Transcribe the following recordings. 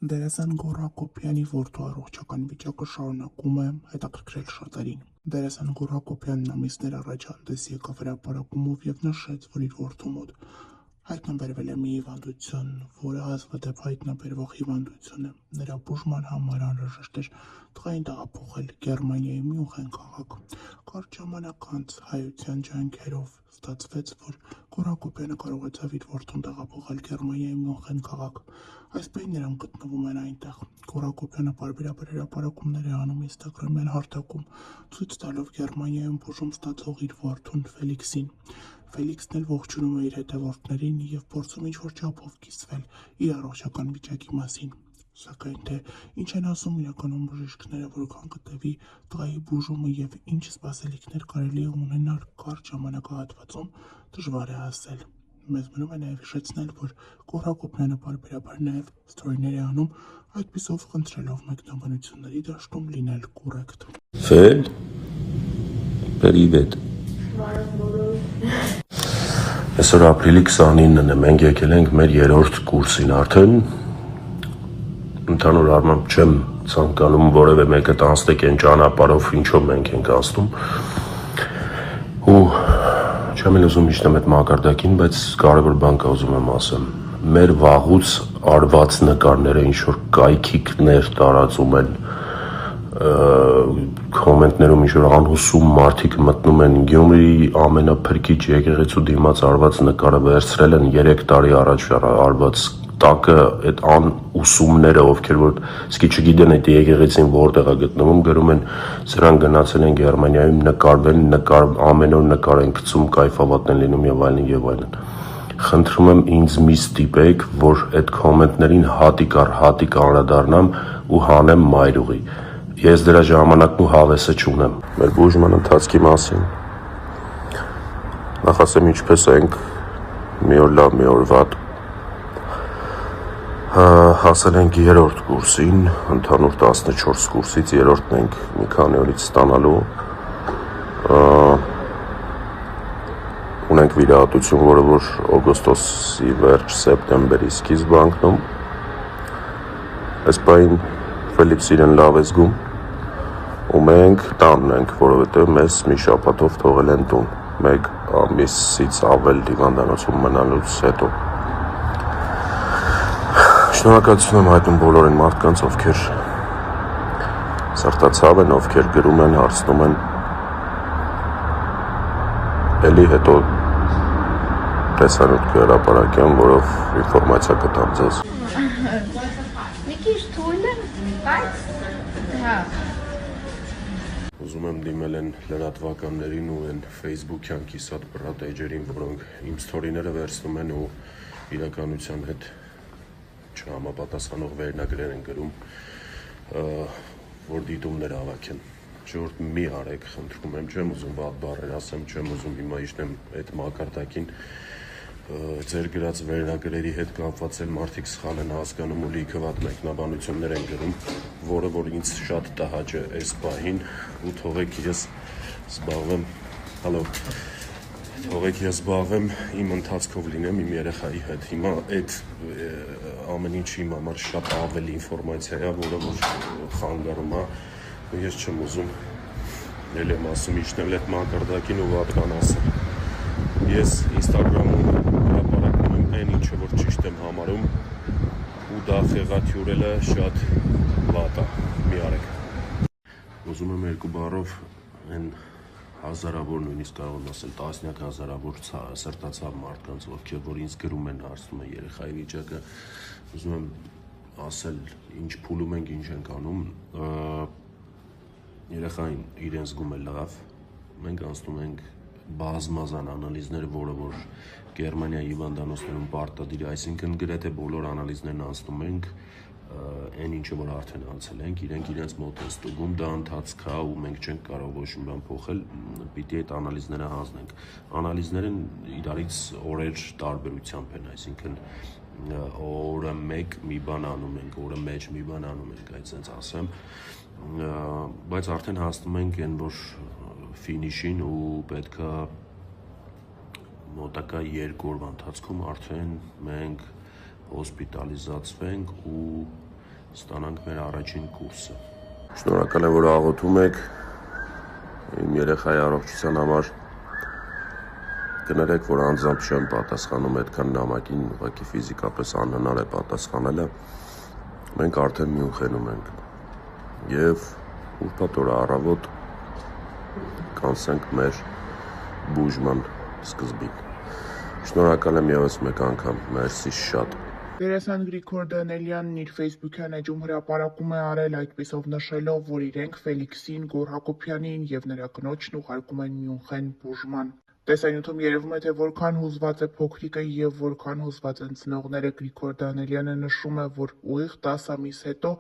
Դերասան Գոռա Հակոբյանի որդու առողջական վիճակը շարունակում է հետաքրքրել շատերին։ Դերասան Գոռա Հակոբյանն ամիսներ առաջ հանդես եկավ հրապարակումով և նշեց, որ իր որդու մոտ հայտնաբերվել է մի հիվանդություն, որը հազվադեպ հայտնաբերվող հիվանդություն է։ Նրա բուժման համար անհրաժեշտ էր տղային տեղափոխել Գերմանիայի Մյունխեն քաղաք։ Կարճ ժամանակ անց հայության ջանքերով ստացվեց, որ Գոռա Հակոբյանը կարողացավ իր որդուն տեղափոխել Գերմանիայի Մյունխեն քաղաք։ Այս պահին նրանք գտնվում են այնտեղ։ Գոռա Հակոբյանը պարբերաբար հրապարակումներ է անում Instagram-յան հարթակում, ցույց տալով Գերմանիայում բուժում ստացող իր որդուն Ֆելիքսին։ Ֆելիքսն էլ ողջունում է իր հետևորդներին և փորձում ինչ-որ չափով կիսվել իր առողջական վիճակի մասին։ Սակայն թե ինչ են ասում իրականում բժիշկները, որքան կտևի տղայի բուժումը և ինչ սպասելիքներ կարելի է ունենալ կարճ ժամանակահատվածում, դժվար է ասել։ Մեզ մնում է նաև հիշեցնել, որ Գոռա Հակոբյանը պարբերաբար նաև սթորիներ է անում, այդպիսով խնդրելով մեկնաբանությունների դաշտում լինել կոռեկտ։ Ֆել, Պերիվետ։ Այսօր ապրիլի 29-ն է, մենք եկել ենք մեր 3-րդ կուրսին արդեն։ Ընդհանուր առմամբ չեմ ցանկանում որևէ մեկը տանձնեք այն ճանապարհով, ինչով մենք ենք անցնում։ Ու չեմ էլ ուզում իջնեմ այդ մակարդակին, բայց կարևոր բան կա ուզում եմ ասեմ։ Մեր վաղուց արված նկարները ինչ-որ կայքիկներ տարածում են, կոմենտներում ինչ-որ անհուսում մարդիկ մտնում են Գյումրիի ամենափրկիչ եկեղեցու դիմաց արված նկարը վերցրել են 3 տարի առաջ արված տակը, այդ անուսումները, ովքեր որ իսկի չգիտեն այդ եկեղեցին որտեղ է գտնվում, գրում են սրանք գնացել են Գերմանիայում նկարվել, ամեն օր նկար են գցում, կայֆավատ են լինում եւ այլն եւ այլն։ Խնդրում եմ ինձ մի ստիպեք, որ այդ կոմենտներին հատիկ առ հատիկ անդրադառնամ ու հանեմ մայրուղի։ Ես դրա ժամանակն ու հավեսը չունեմ։ Մեր բուժման ընթացքի մասին նախ ասեմ ինչպես ենք մի օր լավ, մի օր վատ։ Հասել ենք 3-րդ կուրսին, ընդհանուր 14 կուրսից 3-րդն ենք մի քանի օրից ստանալու։ Ունենք վիրահատություն, որը որ օգոստոսի վերջ, սեպտեմբերի սկիզբ անկնում։ Այս պահին Ֆելիքս իրեն լավ է զգում, ու մենք տանն ենք, որովհետև մեզ մի շաբաթով թողել են տուն, 1 ամիսից ավել հիվանդանոցում մնալուց հետո։ Շնորհակալություն եմ հայտնում բոլոր այն մարդկանց, ովքեր սրտացավ են, ովքեր գրում են, հարցնում են, էլի հետո տեսանյութ կհրապարակեմ, որով ինֆորմացիա կտամ ձեզ։ Մի քիչ թույլ եմ, բայց հա։ Ուզում եմ դիմել են լրատվականներին ու են Facebook-յան կիսատ բռատ էջերին, որոնք իմ սթորիները վերցնում են ու իրականության հետ չհամապատասխանող վերնագրեր են գրում, որ դիտումներ հավաքեն։ Ժողովուրդ մի արեք, խնդրում եմ, չեմ ուզում վատ բառեր ասեմ, չեմ ուզում հիմա իջնեմ այդ մակարդակին, ձեր գրած վերնագրերի հետ կապված էլ մարդիկ սխալ են հասկանում ու լիքը վատ մեկնաբանություններ են գրում, որը որ ինձ շատ տհաճ է այս պահին, ու թողեք ես զբաղվեմ, թողեք ես զբաղվեմ իմ ընթացքով լինեմ իմ երեխայի հետ։ Հիմա այդ ամեն ինչ իմ համար շատ ավելի ինֆորմացիա է, որը որ խանգարում է, ու ես չեմ ուզում, էլ եմ ասում իջնել այդ մակարդակին ու վատ բան ասել։ Ես Instagram-ում հրապարակում եմ այն ինչը որ ճիշտ եմ համարում, ու դա խեղաթյուրելը շատ վատ է, մի արեք։ Ուզում եմ 2 բառով այն հազարավոր, նույնիսկ կարող եմ ասել տասնյակ հազարավոր սրտացավ մարդկանց, ովքեր որ ինձ գրում են, հարցնում են երեխայի վիճակը, ուզում եմ ասել ինչ փուլում ենք, ինչ ենք անում։ Երեխային իրեն զգում է լավ, մենք անցնում ենք բազմազան անալիզներ, որը որ Գերմանիայի հիվանդանոցներում պարտադիր է, այսինքն գրեթե բոլոր անալիզներն անցնում ենք, այն ինչը որ արդեն անցել ենք, իրենք իրենց մոտ են ստուգում, դա ընթացք է ու մենք չենք կարող ոչ մի բան փոխել, պիտի այդ անալիզները հանձնենք։ Անալիզները իրարից օրեր տարբերությամբ են, այսինքն օրը 1 մի բան անում ենք, օրը մեջ մի բան անում ենք, այսպես ասեմ, բայց արդեն հասնում ենք այն որ ֆինիշին ու պետքա մոտակա 2 օրվա ընթացքում արդեն մենք հոսպիտալիզացվենք ու ստանանք մեր առաջին կուրսը։ Շնորհակալ եմ, որ աղոթում եք իմ երեխայի առողջության համար։ Կներեք, որ անձամբ չեմ պատասխանում այդքան նամակին, ուղղակի ֆիզիկապես անհնար է պատասխանելը։ Մենք արդեն Մյունխենում ենք եւ ուրբաթ օրը առավոտ կանցնենք մեր բուժման սկզբին։ Շնորհակալ եմ ևս մեկ անգամ, մերսի շատ։ Դերասան Գրիգոր Դանելյանն իր Facebook-յան էջում հրապարակում է արել այդպիսով նշելով, որ իրենք Ֆելիքսին, Գոռ Հակոբյանին եւ նրա կնոջն ուղարկում են Մյունխեն բուժման։ Տեսանյութում երևում է, թե որքան հուզված է փոքրիկը եւ որքան հուզված են ծնողները։ Գրիգոր Դանելյանը նշում է, որ ուղիղ 10 ամիս հետո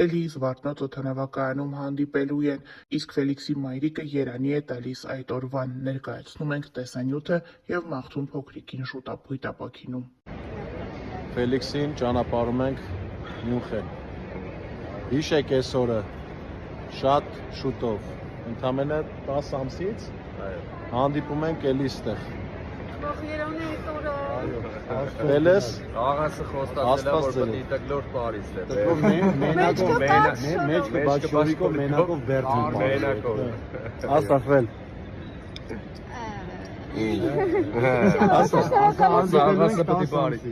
էլի Զվարթնոց օդանավակայանում հանդիպելու են, իսկ Ֆելիքսի մայրիկը երանի է տալիս այդ օրվան։ Ներկայացնում ենք տեսանյութը եւ մաղթում փոքրիկին շուտապույտ ապաքինում։ Ֆելիքսին ճանապարհում ենք Մյունխեն։ Հիշեք այս օրը շատ շուտով, ընդամենը 10 ամսից հանդիպում ենք էլի ստեղ։ Երևն է այդ օրը։ Վելես Աղասը խոստացել է, որ պետք է տգլոր Փարիզ է։ մեջքը բաչորիկով մենակով բերդին։ Մենակով։ Աստղվել։ Աղասը պետք է Փարիզ։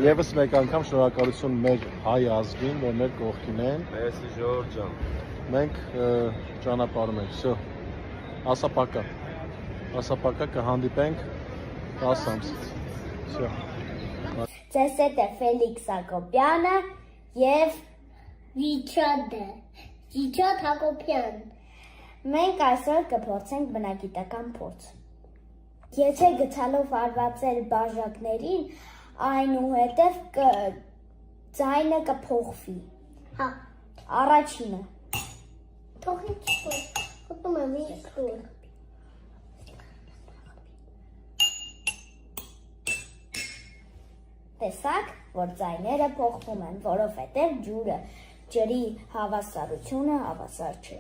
Եվս մեկ անգամ շնորհակալություն մեր հայ ազգին, որ մեր կողքին են։ Մեսի Ժորժ ջան։ Մենք ճանապարհում ենք, всё։ Ասապակա կհանդիպենք 10 ամսից։ Всё։ Ձեզ հետ է Ֆելիքս Հակոբյանը եւ Վիչոտ Հակոբյան։ Մենք այսօր կփորձենք բնագիտական փորձ։ Եթե գցալով հարվածել բաժակներին, այնուհետև ձայնը կփոխվի։ Հա։ Առաջինը։ Թողի ուտում եմ իսկույն։ Տեսակ, որ ձայները փոխվում են, որովհետև ջրի հավասարությունը հավասար չէ։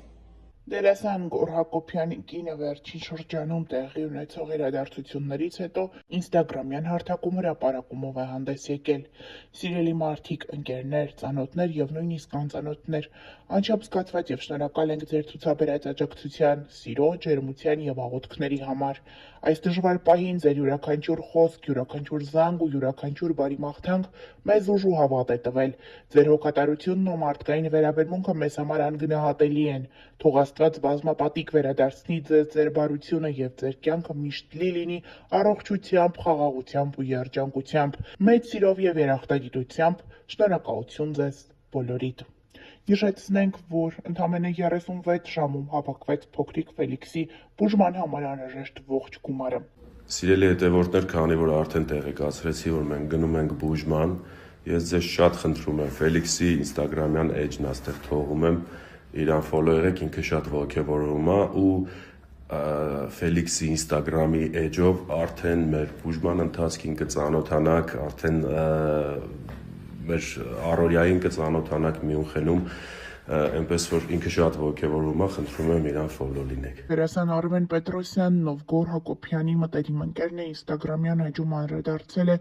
Դերասան Գոռ Հակոբյանի կինը վերջին շրջանում տեղի ունեցող իրադարձություններից հետո ինստագրամյան հարթակում հրապարակումով է հանդես եկել։ Սիրելի մարդիկ, ընկերներ, ծանոթներ եւ նույնիսկ անծանոթներ, անչափ զգացված եւ շնորհակալ ենք ձեր ցուցաբերած աջակցության, սիրո, ջերմության եւ աղոթքների համար։ Այս դժվար պահին ձեր յուրաքանչյուր խոսք, յուրաքանչյուր զանգ ու յուրաքանչյուր բարի մաղթանք մեզ ուժ ու հավատ է տվել։ Ձեր հոգատարությունն ու մարդկային վերաբերմունքը մեզ համար անգնահատելի են։ Թող Աստված բազմապատիկ վերադարձնի ձեր բարությունը եւ ձեր կյանքը միշտ լի լինի առողջությամբ, խաղաղությամբ ու երջանկությամբ։ Մեծ սիրով եւ երախտագիտությամբ շնորհակալություն ձեզ բոլորիդ։ Հիշեցնենք, որ ընդամենը 36 ժամում հավաքվեց փոքրիկ Ֆելիքսի բուժման համար անհրաժեշտ ողջ գումարը։ Սիրելի հետևորդներ, քանի որ արդեն տեղեկացրեցի, որ մենք գնում ենք բուժման, ես ձեզ շատ խնդրում եմ Ֆելիքսի ինստագրամյան էջն աստեղ թողում եմ, իրան ֆոլո եղեք, ինքը շատ ողջևորվում է ու Ֆելիքսի ինստագրամի էջով արդեն մեր բուժման ընթացքին կծանոթանաք, արդեն մեր առօրյային կծանոթանաք Մյունխենում, այնպես որ ինքը շատ ողջևորվում է, խնդրում եմ իրան ֆոլո լինեք։ Դերասան Արմեն Պետրոսյանն, ով Գոռ Հակոբյանի մտերիմ ընկերն է, ինստագրամյան էջում անդրադարձել է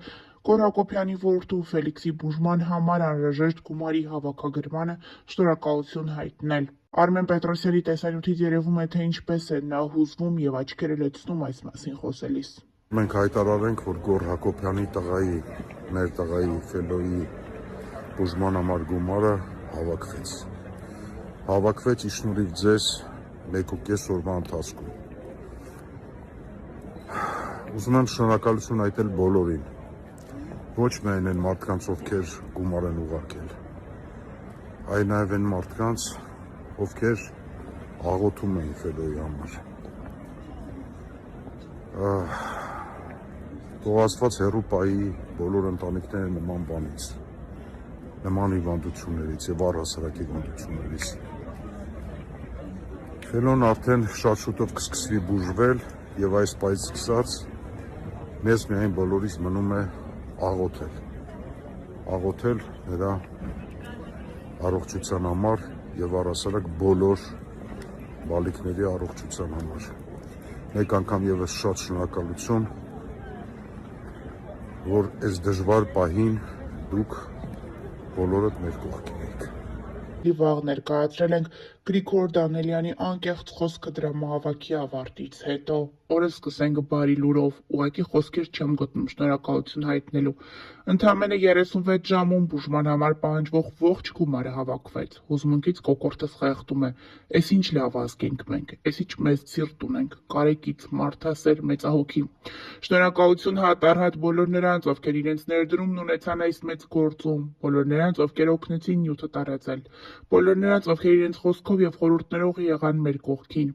Գոռ Հակոբյանի որդու Ֆելիքսի բուժման համար անհրաժեշտ գումարի հավաքագրմանը շնորհակալություն հայտնել։ Արմեն Պետրոսյանի տեսանյութից երևում է, թե ինչպես է նա հուզվում եւ աչքերը լցնում այս մասին խոսելիս։ Մենք հայտարարենք, որ Գոռ Հակոբյանի տղայի, մեր տղայի Ֆելոյի բուժման համար գումարը հավաքվեց ի շնորհիվ ձեզ 1.5 օրվա ընթացքում։ Ուզում եմ շնորհակալություն հայտնել բոլորին, ոչ միայն այն մարդկանց, ովքեր գումար են ուղարկել, այլ նաև այն մարդկանց, ովքեր աղոթում էին Ֆելոյի համար։ Թող Աստված հեռու պահի բոլոր ընտանիքները նման բանից, նման հիվանդություններից եւ առհասարակ հիվանդություններից։ Ֆելոն արդեն շատ շուտով կսկսվի բուժվել եւ այս պահից սկսած մեզ միայն բոլորիս մնում է աղոթել նրա առողջության համար եւ առհասարակ բոլոր բալիկների առողջության համար։ Մեկ անգամ եւս շատ շնորհակալություն, որ այս դժվար պահին դուք բոլորդ մեր կողքին եք։ Վաղ ներկայացրել ենք Գրիգոր Դանելյանի անկեղծ խոսքը դրամահավաքի ավարտից հետո։ Օրը սկսենք բարի լուրով, ուղղակի խոսքեր չեմ գտնում շնորհակալություն հայտնելու։ Ընդամենը 36 ժամում բուժման համար պահանջվող ողջ գումարը հավաքվեց։ Հուզմունքից կոկորդս խեղդում է։ Էս ինչ լավ ազգ ենք մենք, էս ինչ մեծ սիրտ ունենք, կարեկից, մարդասեր, մեծահոգի։ Շնորհակալություն հատ առ հատ բոլոր նրանց, ովքեր իրենց ներդրումն ունեցան այս մեծ գործում, բոլոր նրանց, ովքեր օգնեցին նյութը տարածել, բոլոր նրանց, ովքեր իրենց խոսքով եւ խորհուրդներով եղան մեր կողքին,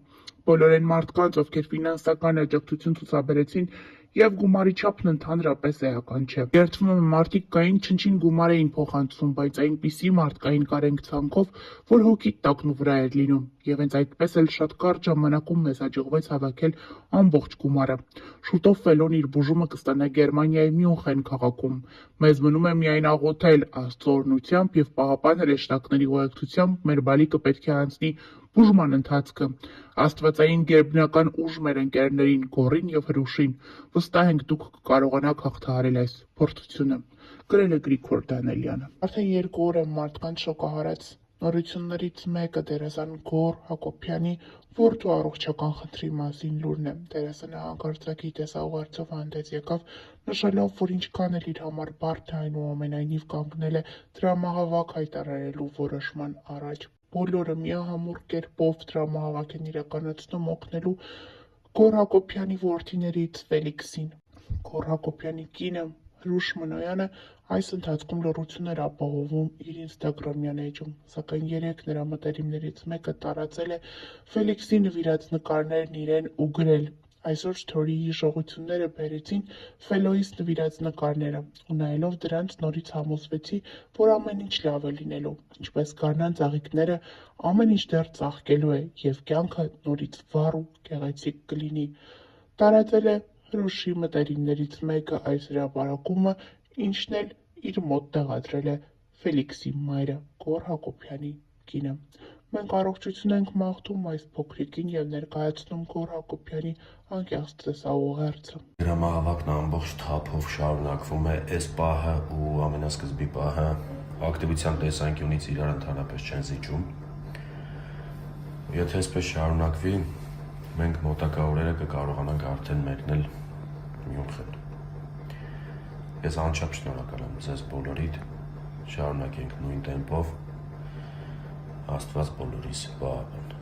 բոլոր այն մարդկանց, ովքեր ֆինանսական աջակցություն ցուցաբերեցին եւ գումարի չափն ընդհանրապես էական չէ։ Երդվում եմ մարդիկ կային չնչին գումար էին փոխանցում, բայց այնպիսի մարդկային կարենք ցանկով, որ հոգի տակն ու վրա էր լինում, եւ հենց այդպես էլ շատ կարճ ժամանակում մեզ հաջողվեց հավաքել ամբողջ գումարը։ Շուտով Ֆելոն իր բուժումը կստանա Գերմանիայի Մյունխեն քաղաքում։ Մեզ մնում է միայն աղոթել Աստծո օրհնությամբ եւ Պահապան հրեշտակների ուղեկցությամբ մեր բալիկը պետք է անցնի բուժման ընթացքը։ Աստվածային գերբնական ուժ մեր ընկերներին Գորին եւ Հրուշին։ Վստահ ենք դուք կկարողանաք հաղթահարել այս փորձությունը։ Գրել է Գրիգոր Դանելյանը։ Արդեն 2 օր է մարդկանց շոկահարած նորություններից մեկը դերասան Գոր Հակոբյանի որդու առողջական խնդրի մասին լուրն է։ Դերասանը հանկարծակի տեսաուղերձով հանդես եկավ, նշելով, որ ինչքան էլ իր համար բարդ է, այնուամենայնիվ կանգնել է դրամահավաք հայտարարելու որոշման առաջ։ Բոլորը միահամուռ կերպով դրամահավաք են իրականացնում օգնելու Գոր Հակոբյանի որդիներից Ֆելիքսին։ Գոր Հակոբյանի կինը Հրուշ Մնոյանը այս ընթացքում լռություն էր ապահովում իր ինստագրամյան էջում, սակայն երեք նրա մտերիմներից մեկը տարածել է Ֆելիքսի նվիրած նկարներն իրեն ու գրել. Այսօր Սթորիի հիշողությունները բերեցին Ֆելոյից նվիրած նկարները, ու նայելով դրանց նորից համոզվեցի, որ ամեն ինչ լավ է լինելու, ինչպես գարնան ծաղիկները, ամեն ինչ դեռ ծաղկելու է եւ կյանքը նորից վառ ու գեղեցիկ կլինի։ Տարածել է Հրուշի մտերիմներից մեկը այս հրապարակումը, ինչն էլ իր մոտ տեղադրել է Ֆելիքսի մայրը Գոր Հակոբյանի կինը։ Մենք առողջություն ենք մաղթում այս փոքրիկին եւ ներկայացնում Գոր Հակոբյանի անկեղծ տեսաուղերձը։ Դրամահավաքն ամբողջ թափով շարունակվում է, այս պահը ու ամենասկզբի պահը ակտիվության տեսանկյունից իրար ընդհանրապես չեն զիջում։ Եթե այսպես շարունակվի, մենք մոտակա օրերը կկարողանանք արդեն մեկնել Մյունխեն։ Ես անչափ շնորհակալ եմ ձեզ բոլորիդ, շարունակենք նույն տեմպով, Աստված բոլորիս պահապան։